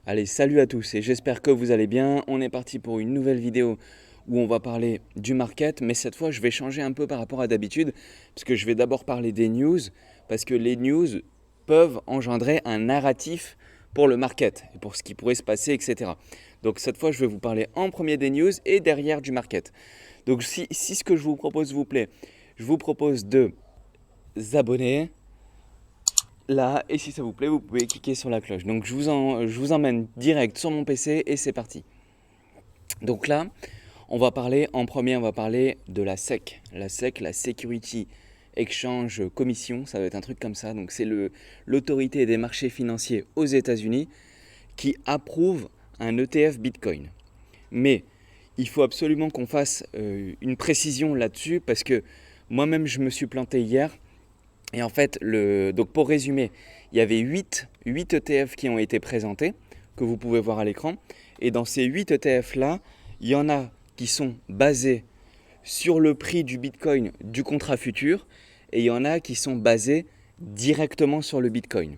Allez, salut à tous et j'espère que vous allez bien. On est parti pour une nouvelle vidéo où on va parler du market, mais cette fois je vais changer un peu par rapport à d'habitude, parce que je vais d'abord parler des news, parce que les news peuvent engendrer un narratif pour le market et pour ce qui pourrait se passer, etc. Donc cette fois je vais vous parler en premier des news et derrière du market. Donc si ce que je vous propose vous plaît, je vous propose de vous abonner là, et si ça vous plaît, vous pouvez cliquer sur la cloche. Donc je vous emmène direct sur mon PC et c'est parti. Donc là, on va parler de la SEC. La SEC, la Security Exchange Commission, ça va être un truc comme ça. Donc c'est l'autorité des marchés financiers aux États-Unis qui approuve un ETF Bitcoin. Mais il faut absolument qu'on fasse une précision là-dessus parce que moi-même je me suis planté hier. Et en fait, donc pour résumer, il y avait 8 ETF qui ont été présentés, que vous pouvez voir à l'écran. Et dans ces 8 ETF-là, il y en a qui sont basés sur le prix du Bitcoin du contrat futur, et il y en a qui sont basés directement sur le Bitcoin.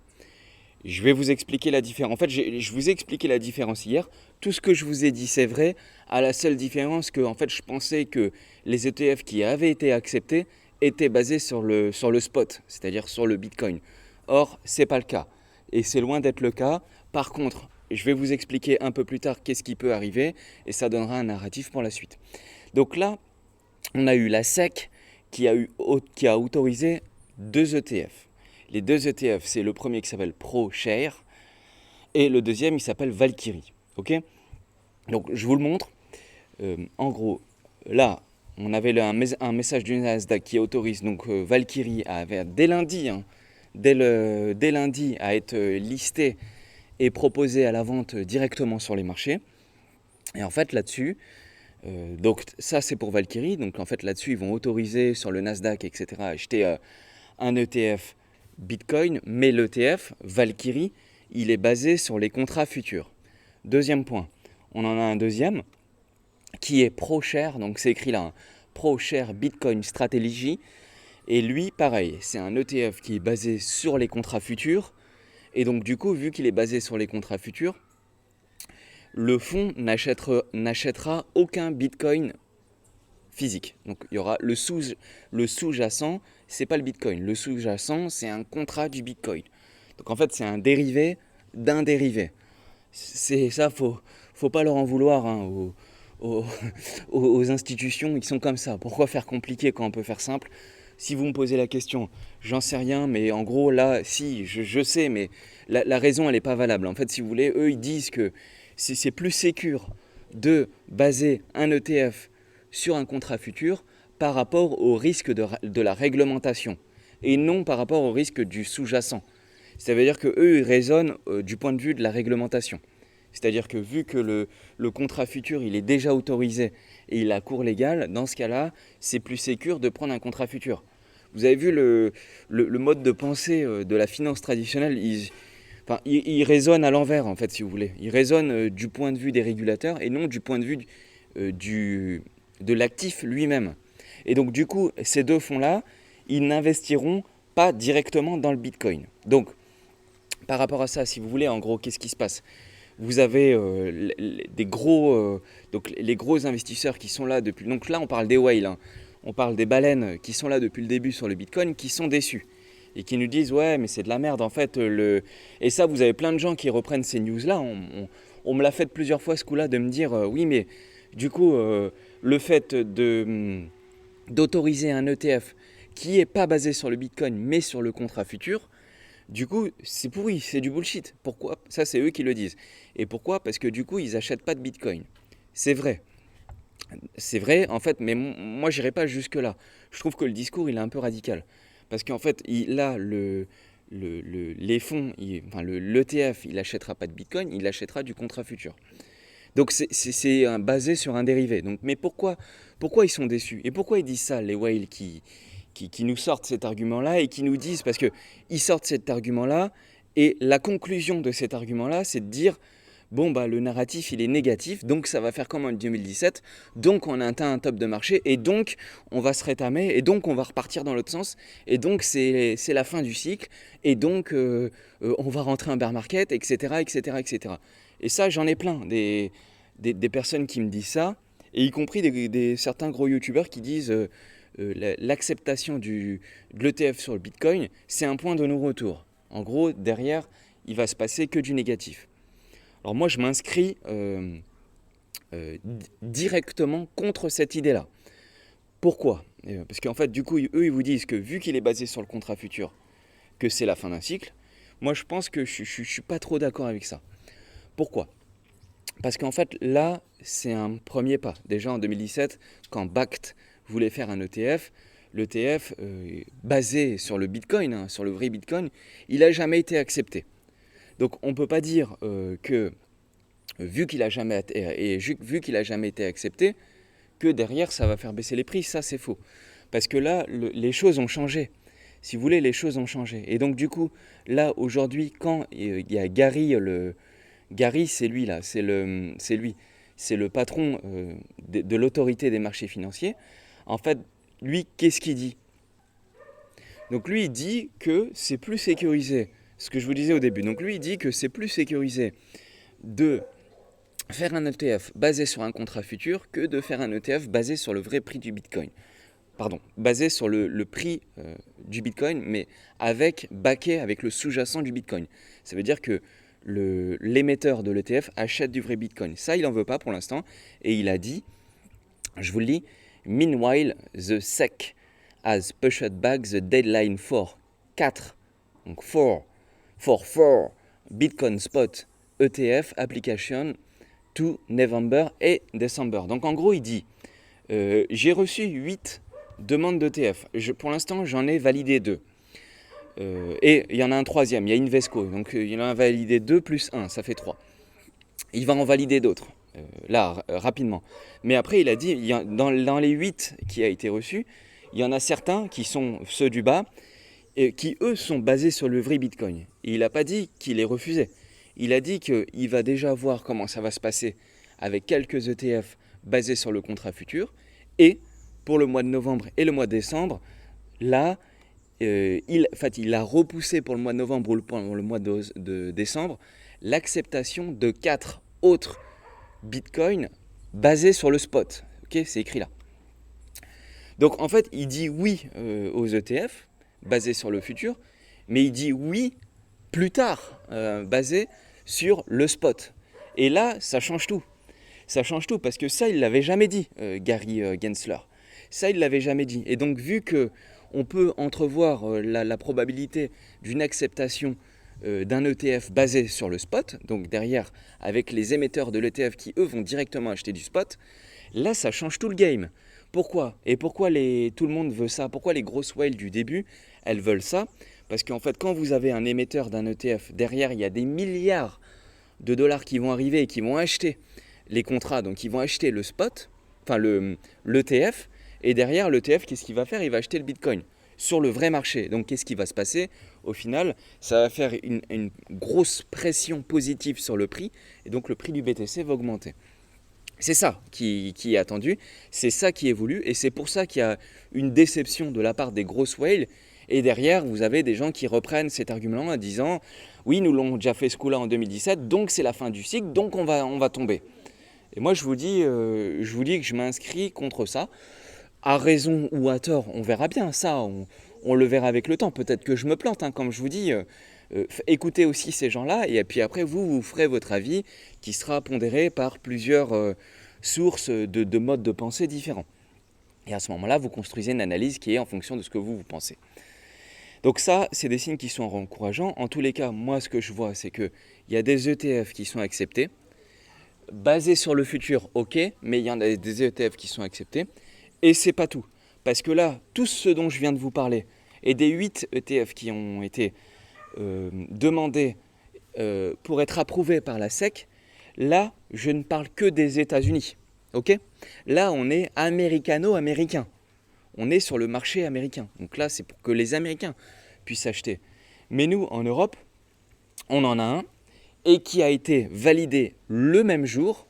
Je vais vous expliquer la différence. En fait, je vous ai expliqué la différence hier. Tout ce que je vous ai dit, c'est vrai, à la seule différence que en fait, je pensais que les ETF qui avaient été acceptés étaient basés sur le spot, c'est-à-dire sur le Bitcoin. Or, ce n'est pas le cas. Et c'est loin d'être le cas. Par contre, je vais vous expliquer un peu plus tard qu'est-ce qui peut arriver et ça donnera un narratif pour la suite. Donc là, on a eu la SEC qui a autorisé 2 ETF. Les 2 ETF, c'est le premier qui s'appelle ProShare et le deuxième, il s'appelle Valkyrie. Ok. Donc je vous le montre. En gros, là, on avait un message du Nasdaq qui autorise donc Valkyrie dès lundi, hein, dès lundi à être listé et proposé à la vente directement sur les marchés. Et en fait là-dessus, donc ça c'est pour Valkyrie, donc en fait là-dessus ils vont autoriser sur le Nasdaq, etc. à acheter un ETF Bitcoin, mais l'ETF Valkyrie, il est basé sur les contrats futurs. Deuxième point, on en a un deuxième qui est ProShare, donc c'est écrit là, hein, ProShare Bitcoin Strategy, et lui pareil, c'est un ETF qui est basé sur les contrats futurs, et donc du coup vu qu'il est basé sur les contrats futurs, le fonds n'achètera aucun Bitcoin physique. Donc il y aura le sous-jacent, c'est pas le Bitcoin. Le sous-jacent, c'est un contrat du Bitcoin. Donc en fait, c'est un dérivé d'un dérivé. C'est ça, faut pas leur en vouloir, hein, aux, aux institutions, ils sont comme ça. Pourquoi faire compliqué quand on peut faire simple? Si vous me posez la question, j'en sais rien, mais en gros, là, si, je sais, mais la raison, elle n'est pas valable. En fait, si vous voulez, eux, ils disent que c'est plus sécure de baser un ETF sur un contrat futur par rapport au risque de la réglementation et non par rapport au risque du sous-jacent. Ça veut dire qu'eux, ils raisonnent du point de vue de la réglementation. C'est-à-dire que vu que le contrat futur, il est déjà autorisé et il a cours légal, dans ce cas-là, c'est plus sécure de prendre un contrat futur. Vous avez vu le mode de pensée de la finance traditionnelle, il raisonne à l'envers, en fait, si vous voulez. Il raisonne du point de vue des régulateurs et non du point de vue de l'actif lui-même. Et donc, du coup, ces deux fonds-là, ils n'investiront pas directement dans le Bitcoin. Donc, par rapport à ça, si vous voulez, en gros, qu'est-ce qui se passe? Vous avez donc les gros investisseurs qui sont là depuis. Donc là, on parle des whales, hein. On parle des baleines qui sont là depuis le début sur le Bitcoin, qui sont déçus et qui nous disent ouais, mais c'est de la merde en fait. Et ça, vous avez plein de gens qui reprennent ces news-là. On me l'a fait plusieurs fois ce coup-là de me dire oui, mais du coup, le fait d'autoriser un ETF qui n'est pas basé sur le Bitcoin mais sur le contrat futur, du coup, c'est pourri, c'est du bullshit. Pourquoi? Ça, c'est eux qui le disent. Et pourquoi? Parce que du coup, ils n'achètent pas de Bitcoin. C'est vrai. C'est vrai, en fait, mais moi, j'irai pas jusque-là. Je trouve que le discours, il est un peu radical. Parce qu'en fait, là, les fonds, enfin, l'ETF, il n'achètera pas de Bitcoin, il achètera du contrat futur. Donc, c'est basé sur un dérivé. Donc, mais pourquoi ils sont déçus? Et pourquoi ils disent ça, les whales qui nous sortent cet argument-là et qui nous disent, parce qu'ils sortent cet argument-là, et la conclusion de cet argument-là, c'est de dire, bon, bah, le narratif, il est négatif, donc ça va faire comme en 2017, donc on a atteint un top de marché, et donc on va se rétamer, et donc on va repartir dans l'autre sens, et donc c'est la fin du cycle, et donc on va rentrer en bear market, etc., etc., etc. Et ça, j'en ai plein, des personnes qui me disent ça, et y compris certains gros youtubeurs qui disent l'acceptation de l'ETF sur le Bitcoin, c'est un point de non-retour. En gros, derrière, il va se passer que du négatif. Alors moi, je m'inscris directement contre cette idée-là. Pourquoi ? Parce qu'en fait, du coup, eux, ils vous disent que vu qu'il est basé sur le contrat futur, que c'est la fin d'un cycle. Moi, je pense que je ne suis pas trop d'accord avec ça. Pourquoi ? Parce qu'en fait, là, c'est un premier pas. Déjà en 2017, quand Bakkt voulait faire un ETF, l'ETF basé sur le Bitcoin, sur le vrai Bitcoin, il n'a jamais été accepté. Donc on ne peut pas dire que, vu qu'il n'a jamais été accepté, que derrière ça va faire baisser les prix. Ça, c'est faux. Parce que là, les choses ont changé. Si vous voulez, les choses ont changé. Et donc du coup, là, aujourd'hui, quand il y a Gary, Gary, c'est lui là, c'est le patron de l'autorité des marchés financiers. En fait, lui, qu'est-ce qu'il dit ? Donc lui, il dit que c'est plus sécurisé, ce que je vous disais au début. Donc lui, il dit que c'est plus sécurisé de faire un ETF basé sur un contrat futur que de faire un ETF basé sur le vrai prix du Bitcoin. Pardon, basé sur le prix du Bitcoin, mais backé avec le sous-jacent du Bitcoin. Ça veut dire que l'émetteur de l'ETF achète du vrai Bitcoin. Ça, il n'en veut pas pour l'instant. Et il a dit, je vous le lis, « Meanwhile, the SEC has pushed back the deadline for 4, donc for 4 Bitcoin spot ETF application to November et December. » Donc en gros, il dit, j'ai reçu 8 demandes d'ETF. Pour l'instant, j'en ai validé 2. Et il y en a un troisième, il y a Invesco. Donc il en a validé 2 plus 1, ça fait 3. Il va en valider d'autres, rapidement. Mais après, il a dit, dans les 8 qui a été reçus, il y en a certains qui sont ceux du bas, et qui eux sont basés sur le vrai Bitcoin. Et il n'a pas dit qu'il les refusait. Il a dit qu'il va déjà voir comment ça va se passer avec quelques ETF basés sur le contrat futur. Et pour le mois de novembre et le mois de décembre, là, il a repoussé pour le mois de novembre ou pour le mois de décembre l'acceptation de 4 autres bitcoins basés sur le spot. Okay, c'est écrit là. Donc en fait, il dit oui aux ETF basés sur le futur, mais il dit oui plus tard basés sur le spot. Et là, ça change tout. Ça change tout parce que ça, il ne l'avait jamais dit, Gary Gensler. Ça, il ne l'avait jamais dit. Et donc, vu qu'on peut entrevoir la probabilité d'une acceptation d'un ETF basé sur le spot, donc derrière, avec les émetteurs de l'ETF qui, eux, vont directement acheter du spot, là, ça change tout le game. Pourquoi ? Et pourquoi tout le monde veut ça ? Pourquoi les grosses whales du début, elles veulent ça ? Parce qu'en fait, quand vous avez un émetteur d'un ETF, derrière, il y a des milliards de dollars qui vont arriver et qui vont acheter les contrats, donc ils vont acheter le spot, enfin l'ETF, et derrière l'ETF, qu'est-ce qu'il va faire ? Il va acheter le Bitcoin sur le vrai marché. Donc qu'est-ce qui va se passer ? Au final, ça va faire une grosse pression positive sur le prix, et donc le prix du BTC va augmenter. C'est ça qui est attendu, c'est ça qui est voulu, et c'est pour ça qu'il y a une déception de la part des grosses whales. Et derrière, vous avez des gens qui reprennent cet argument en disant « Oui, nous l'avons déjà fait ce coup-là en 2017, donc c'est la fin du cycle, donc on va tomber. » Et moi, je vous dis que je m'inscris contre ça. À raison ou à tort, on verra bien ça, on le verra avec le temps. Peut-être que je me plante, comme je vous dis. Écoutez aussi ces gens-là, et puis après, vous ferez votre avis qui sera pondéré par plusieurs sources de modes de pensée différents. Et à ce moment-là, vous construisez une analyse qui est en fonction de ce que vous pensez. Donc ça, c'est des signes qui sont encourageants. En tous les cas, moi, ce que je vois, c'est qu'il y a des ETF qui sont acceptés. Basés sur le futur, ok, mais il y en a des ETF qui sont acceptés. Et c'est pas tout. Parce que là, tout ce dont je viens de vous parler, et des 8 ETF qui ont été demandés pour être approuvés par la SEC, là, je ne parle que des États-Unis. Ok ? Là, on est américano-américain. On est sur le marché américain. Donc là, c'est pour que les Américains puissent acheter. Mais nous, en Europe, on en a un et qui a été validé le même jour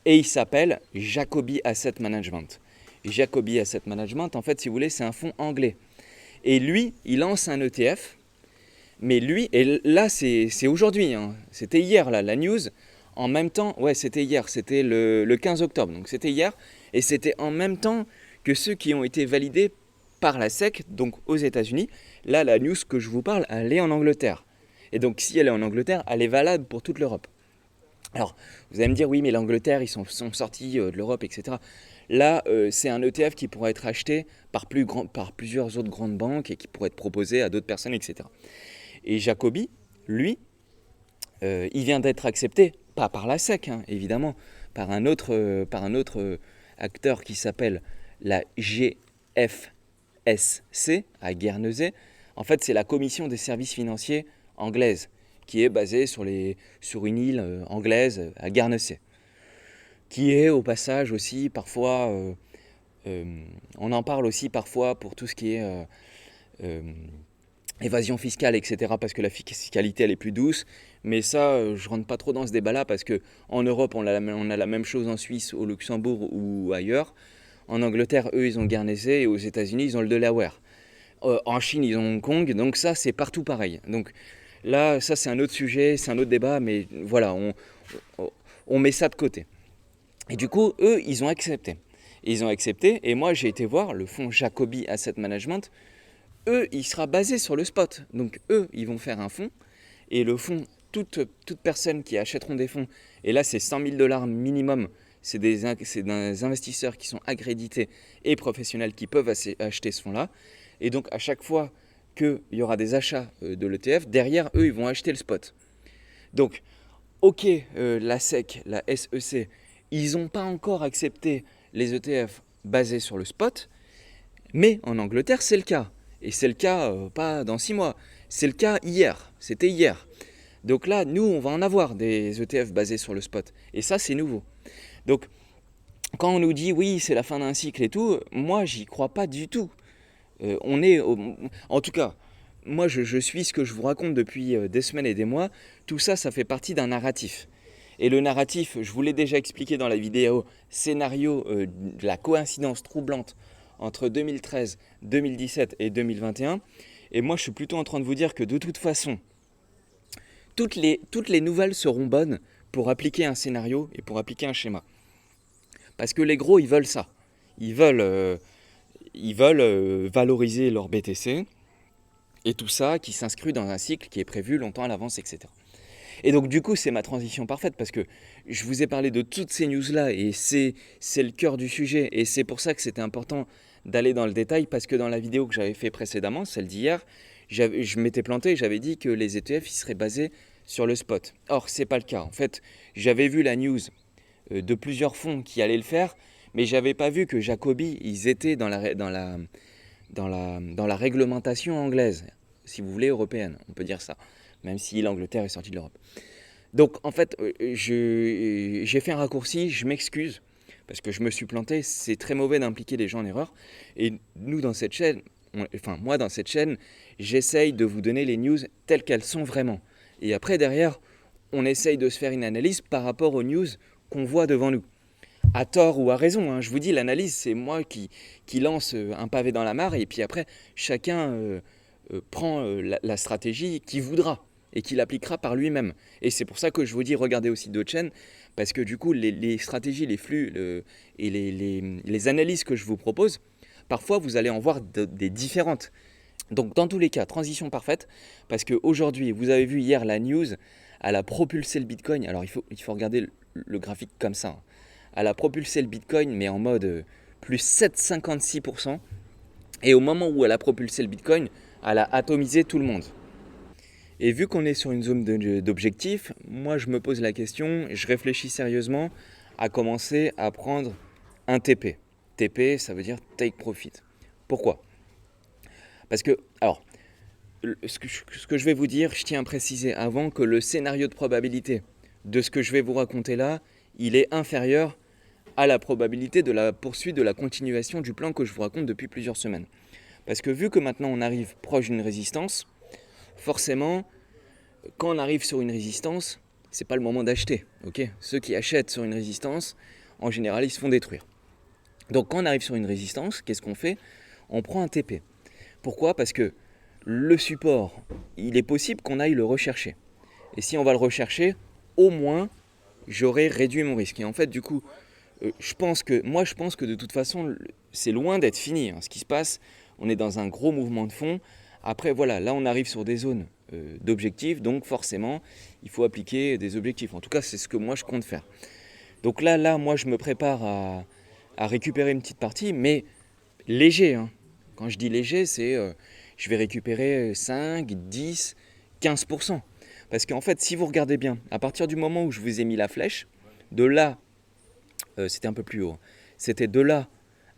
et il s'appelle Jacobi Asset Management. Jacobi Asset Management, en fait, si vous voulez, c'est un fonds anglais. Et lui, il lance un ETF, mais lui, et là, c'est aujourd'hui, c'était hier, là, la news, en même temps, ouais, c'était hier, c'était le 15 octobre, donc c'était hier, et c'était en même temps que ceux qui ont été validés par la SEC, donc aux États-Unis. Là, la news que je vous parle, elle est en Angleterre. Et donc, si elle est en Angleterre, elle est valable pour toute l'Europe. Alors, vous allez me dire, oui, mais l'Angleterre, ils sont sortis de l'Europe, etc. Là, c'est un ETF qui pourrait être acheté par plusieurs autres grandes banques et qui pourrait être proposé à d'autres personnes, etc. Et Jacobi, lui, il vient d'être accepté, pas par la SEC, hein, évidemment, par un autre acteur qui s'appelle la GFSC à Guernesey. En fait, c'est la Commission des services financiers anglaise, qui est basée sur une île anglaise à Guernesey, qui est au passage aussi parfois, on en parle aussi parfois pour tout ce qui est euh, évasion fiscale, etc., parce que la fiscalité elle est plus douce. Mais ça, je rentre pas trop dans ce débat-là parce que en Europe, on a la même chose en Suisse, au Luxembourg ou ailleurs. En Angleterre, eux, ils ont Guernesey et aux États-Unis, ils ont le Delaware. En Chine, ils ont Hong Kong, donc ça, c'est partout pareil. Donc là, ça, c'est un autre sujet, c'est un autre débat, mais voilà, on met ça de côté. Et du coup, eux, ils ont accepté. Ils ont accepté, et moi, j'ai été voir le fonds Jacobi Asset Management. Eux, il sera basé sur le spot. Donc eux, ils vont faire un fonds, et le fonds, toute personne qui achèteront des fonds, et là, c'est 100 000 dollars minimum, c'est des investisseurs qui sont accrédités et professionnels qui peuvent acheter ce fonds-là. Et donc, à chaque fois qu'il y aura des achats de l'ETF, derrière, eux, ils vont acheter le spot. Donc, ok, la SEC, la SEC, ils n'ont pas encore accepté les ETF basés sur le spot, mais en Angleterre, c'est le cas. Et c'est le cas pas dans 6 mois, c'est le cas hier, c'était hier. Donc là, nous, on va en avoir des ETF basés sur le spot. Et ça, c'est nouveau. Donc, quand on nous dit, oui, c'est la fin d'un cycle et tout, moi, j'y crois pas du tout. En tout cas, moi je suis ce que je vous raconte depuis des semaines et des mois. Tout ça, ça fait partie d'un narratif. Et le narratif, je vous l'ai déjà expliqué dans la vidéo scénario de la coïncidence troublante entre 2013, 2017 et 2021. Et moi, je suis plutôt en train de vous dire que de toute façon, toutes les nouvelles seront bonnes pour appliquer un scénario et pour appliquer un schéma. Parce que les gros, ils veulent ça. Ils veulent valoriser leur BTC et tout ça qui s'inscrit dans un cycle qui est prévu longtemps à l'avance, etc. Et donc du coup, c'est ma transition parfaite parce que je vous ai parlé de toutes ces news-là et c'est le cœur du sujet. Et c'est pour ça que c'était important d'aller dans le détail parce que dans la vidéo que j'avais fait précédemment, celle d'hier, je m'étais planté et j'avais dit que les ETF ils seraient basés sur le spot. Or, c'est pas le cas. En fait, j'avais vu la news de plusieurs fonds qui allaient le faire, mais j'avais pas vu que Jacobi, ils étaient dans la réglementation anglaise, si vous voulez, européenne, on peut dire ça, même si l'Angleterre est sortie de l'Europe. Donc en fait, j'ai fait un raccourci, je m'excuse, parce que je me suis planté, c'est très mauvais d'impliquer les gens en erreur, et nous dans cette chaîne, moi dans cette chaîne, j'essaye de vous donner les news telles qu'elles sont vraiment. Et après derrière, on essaye de se faire une analyse par rapport aux news qu'on voit devant nous. À tort ou à raison, hein. Je vous dis, l'analyse, c'est moi qui lance un pavé dans la mare et puis après, chacun prend la stratégie qu'il voudra et qu'il appliquera par lui-même. Et c'est pour ça que je vous dis, regardez aussi d'autres chaînes, parce que du coup, les stratégies, les flux et les analyses que je vous propose, parfois, vous allez en voir des différentes. Donc, dans tous les cas, transition parfaite, parce qu'aujourd'hui, vous avez vu hier la news, elle a propulsé le Bitcoin. Alors, il faut regarder le graphique comme ça, hein. Elle a propulsé le Bitcoin, mais en mode plus 7,56%. Et au moment où elle a propulsé le Bitcoin, elle a atomisé tout le monde. Et vu qu'on est sur une zone d'objectif, moi je me pose la question, je réfléchis sérieusement à commencer à prendre un TP. TP, ça veut dire Take Profit. Pourquoi ? Parce que, alors, ce que je vais vous dire, je tiens à préciser avant que le scénario de probabilité de ce que je vais vous raconter là, il est inférieur à la probabilité de la poursuite de la continuation du plan que je vous raconte depuis plusieurs semaines. Parce que vu que maintenant on arrive proche d'une résistance, forcément, quand on arrive sur une résistance, c'est pas le moment d'acheter. Okay, ceux qui achètent sur une résistance, en général, ils se font détruire. Donc quand on arrive sur une résistance, qu'est-ce qu'on fait ? On prend un TP. Pourquoi ? Parce que le support, il est possible qu'on aille le rechercher. Et si on va le rechercher, au moins, j'aurais réduit mon risque. Et en fait, du coup, je pense que de toute façon, c'est loin d'être fini, hein, ce qui se passe. On est dans un gros mouvement de fond. Après, voilà, là, on arrive sur des zones d'objectifs, donc forcément, il faut appliquer des objectifs. En tout cas, c'est ce que moi, je compte faire. Donc là, moi, je me prépare à récupérer une petite partie, mais léger, hein. Quand je dis léger, c'est je vais récupérer 5, 10, 15%. Parce qu'en fait, si vous regardez bien, à partir du moment où je vous ai mis la flèche, de là, c'était un peu plus haut, hein. C'était de là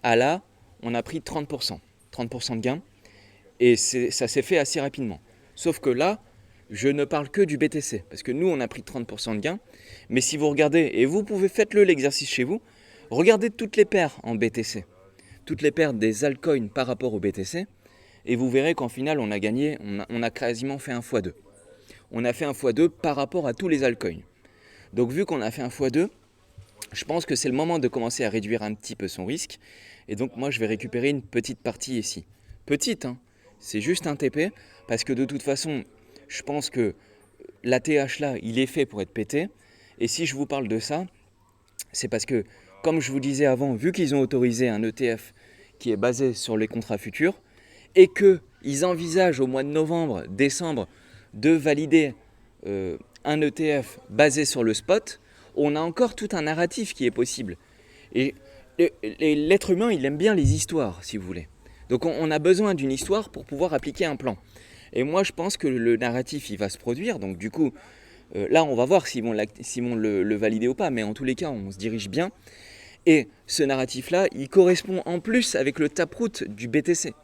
à là, on a pris 30%. 30% de gain. Et ça s'est fait assez rapidement. Sauf que là, je ne parle que du BTC. Parce que nous, on a pris 30% de gain. Mais si vous regardez, et vous pouvez faites-le l'exercice chez vous, regardez toutes les paires en BTC. Toutes les paires des altcoins par rapport au BTC. Et vous verrez qu'en final, on a gagné, on a quasiment fait un x2. On a fait un x2 par rapport à tous les altcoins. Donc vu qu'on a fait un x2, je pense que c'est le moment de commencer à réduire un petit peu son risque. Et donc moi, je vais récupérer une petite partie ici. Petite, hein, c'est juste un TP, parce que de toute façon, je pense que l'ATH là, il est fait pour être pété. Et si je vous parle de ça, c'est parce que, comme je vous disais avant, vu qu'ils ont autorisé un ETF qui est basé sur les contrats futurs, et qu'ils envisagent au mois de novembre, décembre, de valider un ETF basé sur le spot, on a encore tout un narratif qui est possible. Et l'être humain, il aime bien les histoires, si vous voulez. Donc on a besoin d'une histoire pour pouvoir appliquer un plan. Et moi, je pense que le narratif, il va se produire. Donc du coup, là, on va voir s'ils vont le valider ou pas. Mais en tous les cas, on se dirige bien. Et ce narratif-là, il correspond en plus avec le taproot du BTC.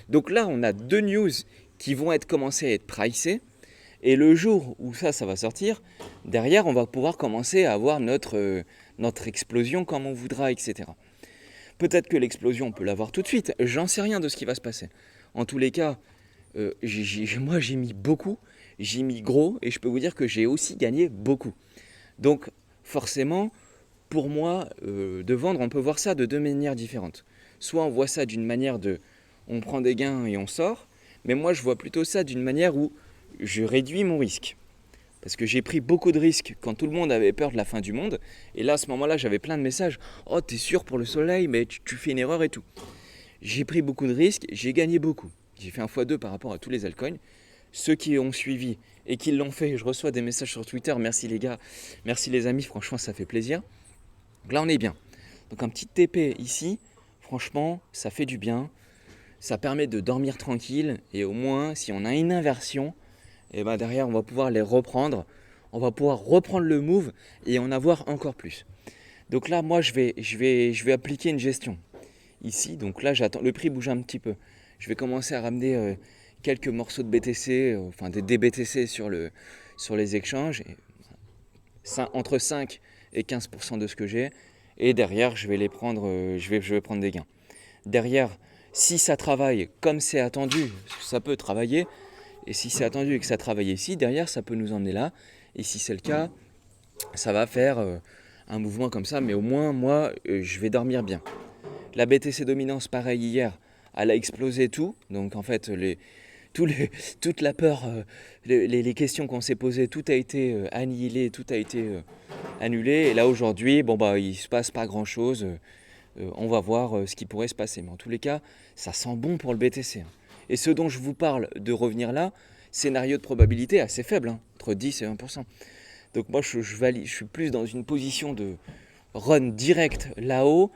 Donc là, on a deux news qui vont commencer à être pricées. Et le jour où ça va sortir, derrière, on va pouvoir commencer à avoir notre explosion comme on voudra, etc. Peut-être que l'explosion, on peut l'avoir tout de suite. J'en sais rien de ce qui va se passer. En tous les cas, moi, j'ai mis beaucoup, j'ai mis gros, et je peux vous dire que j'ai aussi gagné beaucoup. Donc, forcément, pour moi, de vendre, on peut voir ça de deux manières différentes. Soit on voit ça d'une manière de, on prend des gains et on sort, mais moi, je vois plutôt ça d'une manière où je réduis mon risque. Parce que j'ai pris beaucoup de risques quand tout le monde avait peur de la fin du monde. Et là, à ce moment-là, j'avais plein de messages. Oh, t'es sûr pour le soleil, mais tu fais une erreur et tout. J'ai pris beaucoup de risques, j'ai gagné beaucoup. J'ai fait un x2 par rapport à tous les altcoins. Ceux qui ont suivi et qui l'ont fait, je reçois des messages sur Twitter. Merci les gars, merci les amis, franchement, ça fait plaisir. Donc là, on est bien. Donc un petit TP ici, franchement, ça fait du bien. Ça permet de dormir tranquille. Et au moins, si on a une inversion, et ben derrière, on va pouvoir les reprendre. On va pouvoir reprendre le move et en avoir encore plus. Donc là, moi, je vais appliquer une gestion ici. Donc là, j'attends. Le prix bouge un petit peu. Je vais commencer à ramener quelques morceaux de BTC, enfin des DBTC sur les échanges. Entre 5 et 15% de ce que j'ai. Et derrière, je vais les prendre, je vais prendre des gains. Derrière, si ça travaille comme c'est attendu, ça peut travailler. Et si c'est attendu et que ça travaille ici, derrière, ça peut nous emmener là. Et si c'est le cas, ça va faire un mouvement comme ça. Mais au moins, moi, je vais dormir bien. La BTC Dominance, pareil, hier, elle a explosé tout. Donc, en fait, toute la peur, les questions qu'on s'est posées, tout a été annihilé, tout a été annulé. Et là, aujourd'hui, bon, bah, il ne se passe pas grand-chose. On va voir ce qui pourrait se passer. Mais en tous les cas, ça sent bon pour le BTC, hein. Et ce dont je vous parle de revenir là, scénario de probabilité assez faible, hein, entre 10 et 20%. Donc moi, je suis plus dans une position de run direct là-haut,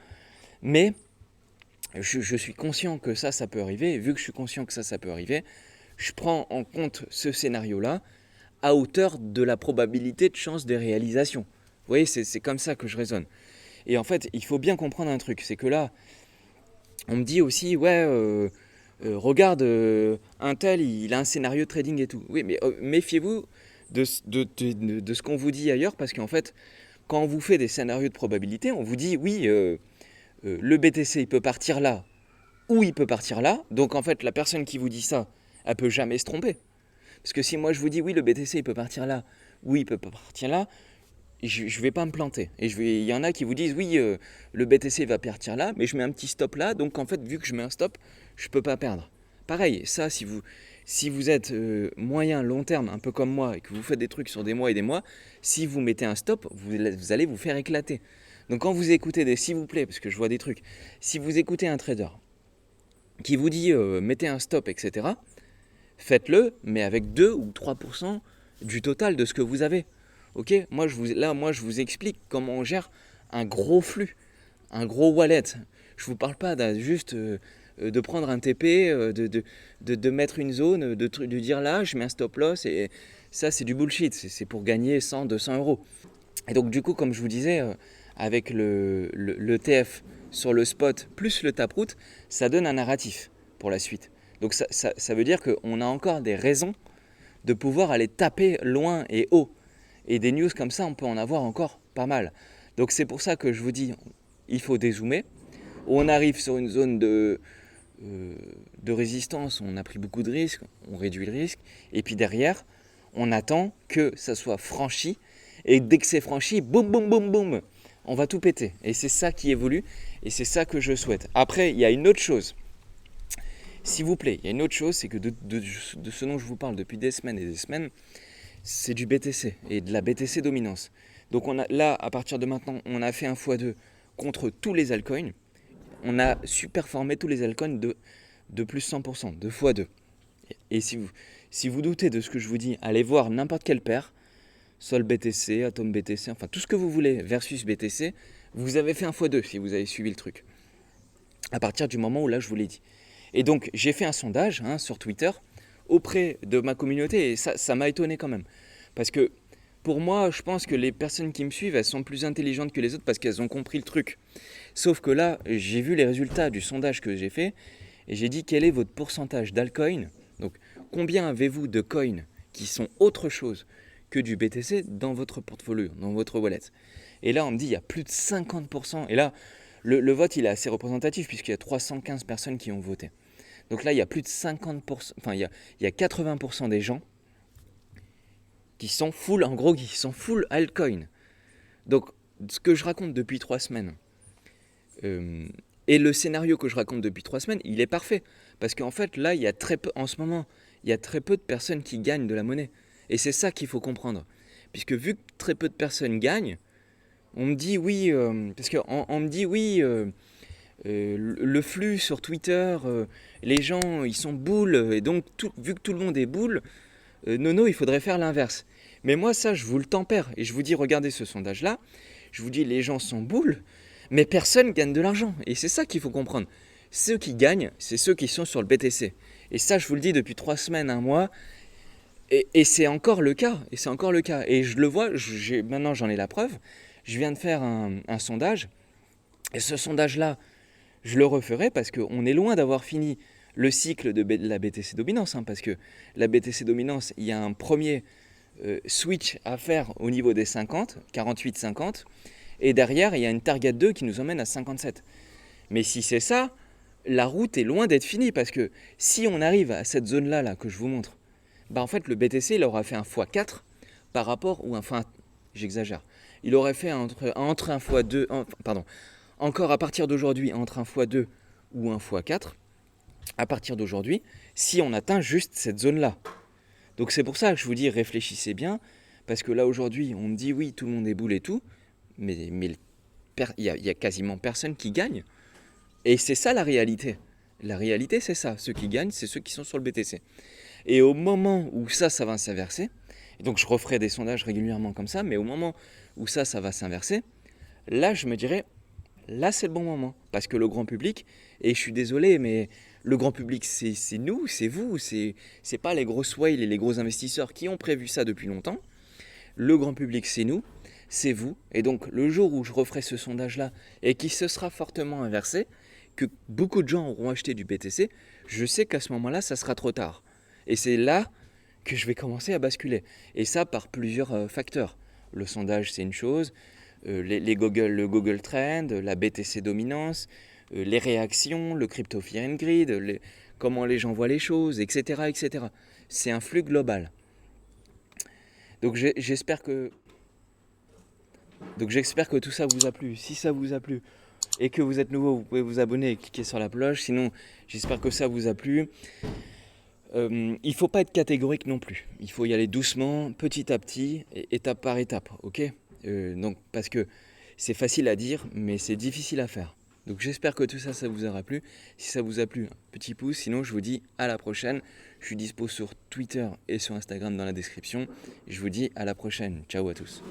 mais je suis conscient que ça peut arriver. Et vu que je suis conscient que ça peut arriver, je prends en compte ce scénario-là à hauteur de la probabilité de chance de réalisation. Vous voyez, c'est comme ça que je raisonne. Et en fait, il faut bien comprendre un truc, c'est que là, on me dit aussi, ouais, regarde, un tel, il a un scénario de trading et tout. Oui, mais méfiez-vous de ce qu'on vous dit ailleurs, parce qu'en fait, quand on vous fait des scénarios de probabilité, on vous dit, oui, le BTC, il peut partir là, ou il peut partir là. Donc en fait, la personne qui vous dit ça, elle peut jamais se tromper. Parce que si moi je vous dis, oui, le BTC, il peut partir là, ou il peut partir là, je ne vais pas me planter. Et il y en a qui vous disent, oui, le BTC va partir là, mais je mets un petit stop là, donc en fait, vu que je mets un stop, je ne peux pas perdre. Pareil, ça, si Si vous êtes moyen, long terme, un peu comme moi, et que vous faites des trucs sur des mois et des mois, si vous mettez un stop, vous allez vous faire éclater. Donc quand vous écoutez des s'il vous plaît, parce que je vois des trucs, si vous écoutez un trader qui vous dit mettez un stop, etc., faites-le, mais avec 2 ou 3% du total de ce que vous avez. Ok, moi je vous explique comment on gère un gros flux, un gros wallet. Je vous parle pas juste de prendre un TP, de mettre une zone, de dire là, je mets un stop loss, et ça c'est du bullshit, c'est pour gagner 100, 200 euros. Et donc du coup, comme je vous disais, avec le TF sur le spot plus le taproot, ça donne un narratif pour la suite. Donc ça veut dire qu'on a encore des raisons de pouvoir aller taper loin et haut. Et des news comme ça, on peut en avoir encore pas mal. Donc c'est pour ça que je vous dis, il faut dézoomer. On arrive sur une zone de résistance, on a pris beaucoup de risques, on réduit le risque. Et puis derrière, on attend que ça soit franchi. Et dès que c'est franchi, boum, boum, boum, boum, on va tout péter. Et c'est ça qui évolue. Et c'est ça que je souhaite. Après, il y a une autre chose. S'il vous plaît, il y a une autre chose, c'est que de ce dont je vous parle depuis des semaines et des semaines, c'est du BTC et de la BTC dominance. Donc là, à partir de maintenant, on a fait un x2 contre tous les altcoins. On a superformé tous les altcoins de plus 100%, de x2. Et si vous doutez de ce que je vous dis, allez voir n'importe quelle paire, Sol BTC, Atom BTC, enfin tout ce que vous voulez versus BTC, vous avez fait un x2 si vous avez suivi le truc. À partir du moment où là, je vous l'ai dit. Et donc, j'ai fait un sondage sur Twitter auprès de ma communauté et ça m'a étonné quand même. Parce que pour moi, je pense que les personnes qui me suivent, elles sont plus intelligentes que les autres parce qu'elles ont compris le truc. Sauf que là, j'ai vu les résultats du sondage que j'ai fait et j'ai dit quel est votre pourcentage d'altcoin. Donc, combien avez-vous de coins qui sont autre chose que du BTC dans votre portfolio, dans votre wallet. Et là, on me dit il y a plus de 50%. Et là, le vote, il est assez représentatif puisqu'il y a 315 personnes qui ont voté. Donc là, il y a plus de 50%, enfin, il y a 80% des gens qui sont full, en gros, qui sont full altcoin. Donc, ce que je raconte depuis 3 semaines, et le scénario que je raconte depuis 3 semaines, il est parfait. Parce qu'en fait, là, il y a très peu, en ce moment, il y a très peu de personnes qui gagnent de la monnaie. Et c'est ça qu'il faut comprendre. Puisque vu que très peu de personnes gagnent, on me dit oui, parce qu'on on me dit oui, le flux sur Twitter, les gens, ils sont boules, et donc vu que tout le monde est boule, Nono, il faudrait faire l'inverse. Mais moi, ça, je vous le tempère, et je vous dis, regardez ce sondage-là, je vous dis, les gens sont boules, mais personne gagne de l'argent, et c'est ça qu'il faut comprendre. Ceux qui gagnent, c'est ceux qui sont sur le BTC. Et ça, je vous le dis depuis 3 semaines, un mois, et c'est encore le cas, et c'est encore le cas. Et je le vois, maintenant j'en ai la preuve, je viens de faire un sondage, et ce sondage-là, je le referai parce qu'on est loin d'avoir fini le cycle de la BTC dominance, parce que la BTC dominance, il y a un premier switch à faire au niveau des 50, 48-50, et derrière, il y a une target 2 qui nous emmène à 57. Mais si c'est ça, la route est loin d'être finie, parce que si on arrive à cette zone-là là, que je vous montre, en fait, le BTC, il aura fait un x4 par rapport, ou enfin, j'exagère, il aurait fait entre un x2, pardon, encore à partir d'aujourd'hui, entre un x2 ou un x4, à partir d'aujourd'hui, si on atteint juste cette zone-là. Donc c'est pour ça que je vous dis, réfléchissez bien, parce que là aujourd'hui, on me dit oui, tout le monde est boule et tout, mais il y a quasiment personne qui gagne. Et c'est ça la réalité. La réalité, c'est ça. Ceux qui gagnent, c'est ceux qui sont sur le BTC. Et au moment où ça va s'inverser, et donc je referai des sondages régulièrement comme ça, mais au moment où ça va s'inverser, là je me dirais, là c'est le bon moment. Parce que le grand public, et je suis désolé, mais le grand public c'est nous, c'est vous, c'est pas les grosses whales et les gros investisseurs qui ont prévu ça depuis longtemps. Le grand public c'est nous, c'est vous. Et donc le jour où je referai ce sondage-là et qui se sera fortement inversé, que beaucoup de gens auront acheté du BTC, je sais qu'à ce moment-là, ça sera trop tard. Et c'est là que je vais commencer à basculer. Et ça par plusieurs facteurs. Le sondage, c'est une chose, le Google Trend, la BTC dominance, les réactions, le Crypto Fear and Greed, comment les gens voient les choses, etc. etc. C'est un flux global. Donc j'espère que tout ça vous a plu. Si ça vous a plu et que vous êtes nouveau, vous pouvez vous abonner et cliquer sur la cloche. Sinon, j'espère que ça vous a plu. Il ne faut pas être catégorique non plus. Il faut y aller doucement, petit à petit, et étape par étape, ok? Donc, parce que c'est facile à dire, mais c'est difficile à faire. Donc j'espère que tout ça, ça vous aura plu. Si ça vous a plu, un petit pouce. Sinon, je vous dis à la prochaine. Je suis dispo sur Twitter et sur Instagram dans la description. Je vous dis à la prochaine. Ciao à tous.